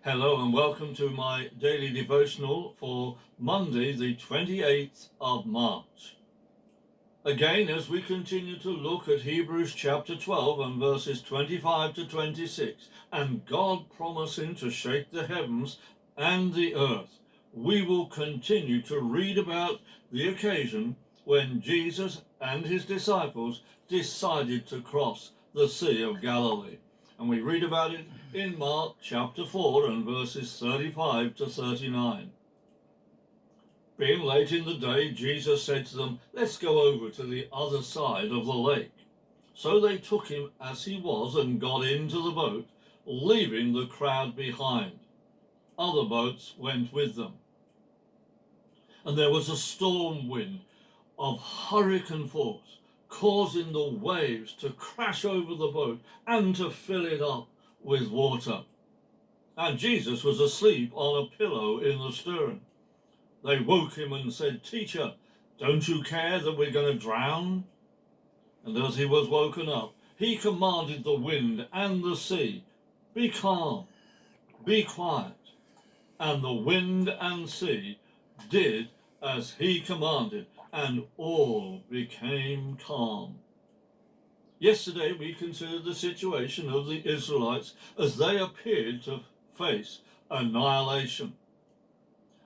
Hello and welcome to my daily devotional for Monday, the 28th of March. Again, as we continue to look at Hebrews chapter 12 and verses 25 to 26, and God promising to shake the heavens and the earth, we will continue to read about the occasion when Jesus and his disciples decided to cross the Sea of Galilee. And we read about it in Mark chapter 4 and verses 35 to 39. Being late in the day, Jesus said to them, "Let's go over to the other side of the lake." So they took him as he was and got into the boat, leaving the crowd behind. Other boats went with them. And there was a storm wind of hurricane force, causing the waves to crash over the boat and to fill it up with water. And Jesus was asleep on a pillow in the stern. They woke him and said, "Teacher, don't you care that we're going to drown?" And as he was woken up, he commanded the wind and the sea, "Be calm, be quiet." And the wind and sea did as he commanded, and all became calm. Yesterday we considered the situation of the Israelites as they appeared to face annihilation.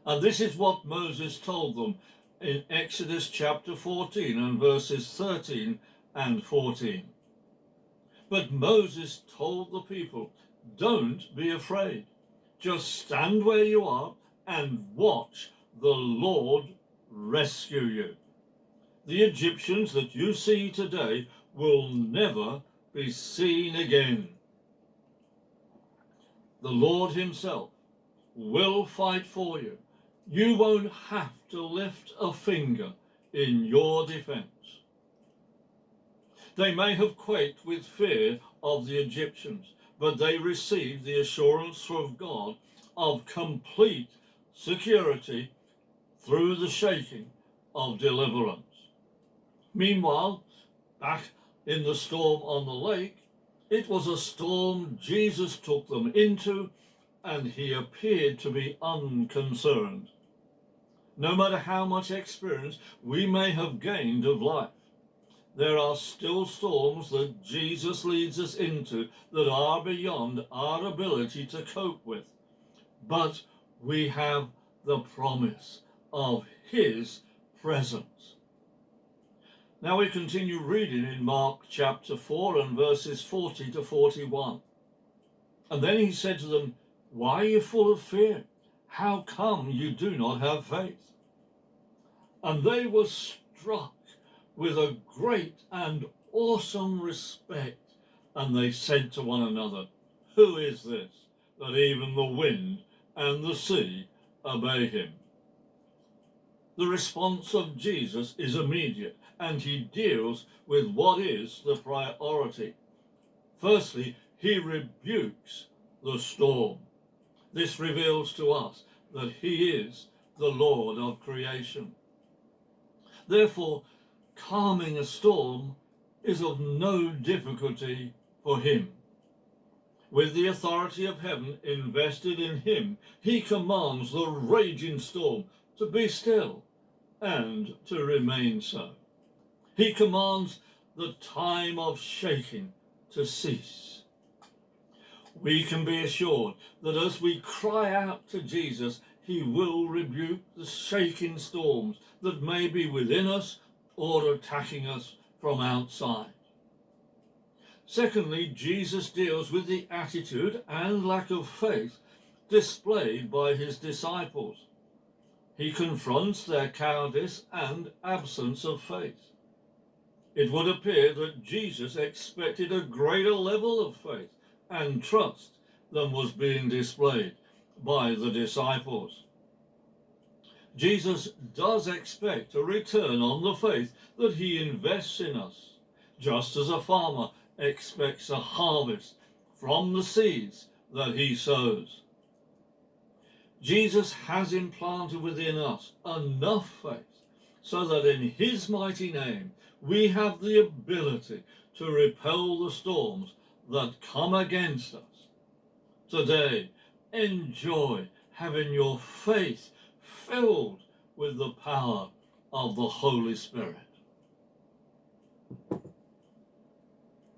And this is what Moses told them in Exodus chapter 14 and verses 13 and 14. But Moses told the people, "Don't be afraid. Just stand where you are and watch the Lord rescue you. The Egyptians that you see today will never be seen again. The Lord himself will fight for you. You won't have to lift a finger in your defense." They may have quaked with fear of the Egyptians, but they received the assurance from God of complete security through the shaking of deliverance. Meanwhile, back in the storm on the lake, it was a storm Jesus took them into, and he appeared to be unconcerned. No matter how much experience we may have gained of life, there are still storms that Jesus leads us into that are beyond our ability to cope with. But we have the promise of his presence. Now we continue reading in Mark chapter 4 and verses 40 to 41. And then he said to them, "Why are you full of fear? How come you do not have faith?" And they were struck with a great and awesome respect, and they said to one another, "Who is this, that even the wind and the sea obey him?" The response of Jesus is immediate, and he deals with what is the priority. Firstly, he rebukes the storm. This reveals to us that he is the Lord of creation. Therefore, calming a storm is of no difficulty for him. With the authority of heaven invested in him, he commands the raging storm to be still and to remain so. He commands the time of shaking to cease. We can be assured that as we cry out to Jesus, he will rebuke the shaking storms that may be within us or attacking us from outside. Secondly, Jesus deals with the attitude and lack of faith displayed by his disciples. He confronts their cowardice and absence of faith. It would appear that Jesus expected a greater level of faith and trust than was being displayed by the disciples. Jesus does expect a return on the faith that he invests in us, just as a farmer expects a harvest from the seeds that he sows. Jesus has implanted within us enough faith so that in his mighty name we have the ability to repel the storms that come against us. Today, enjoy having your faith filled with the power of the Holy Spirit.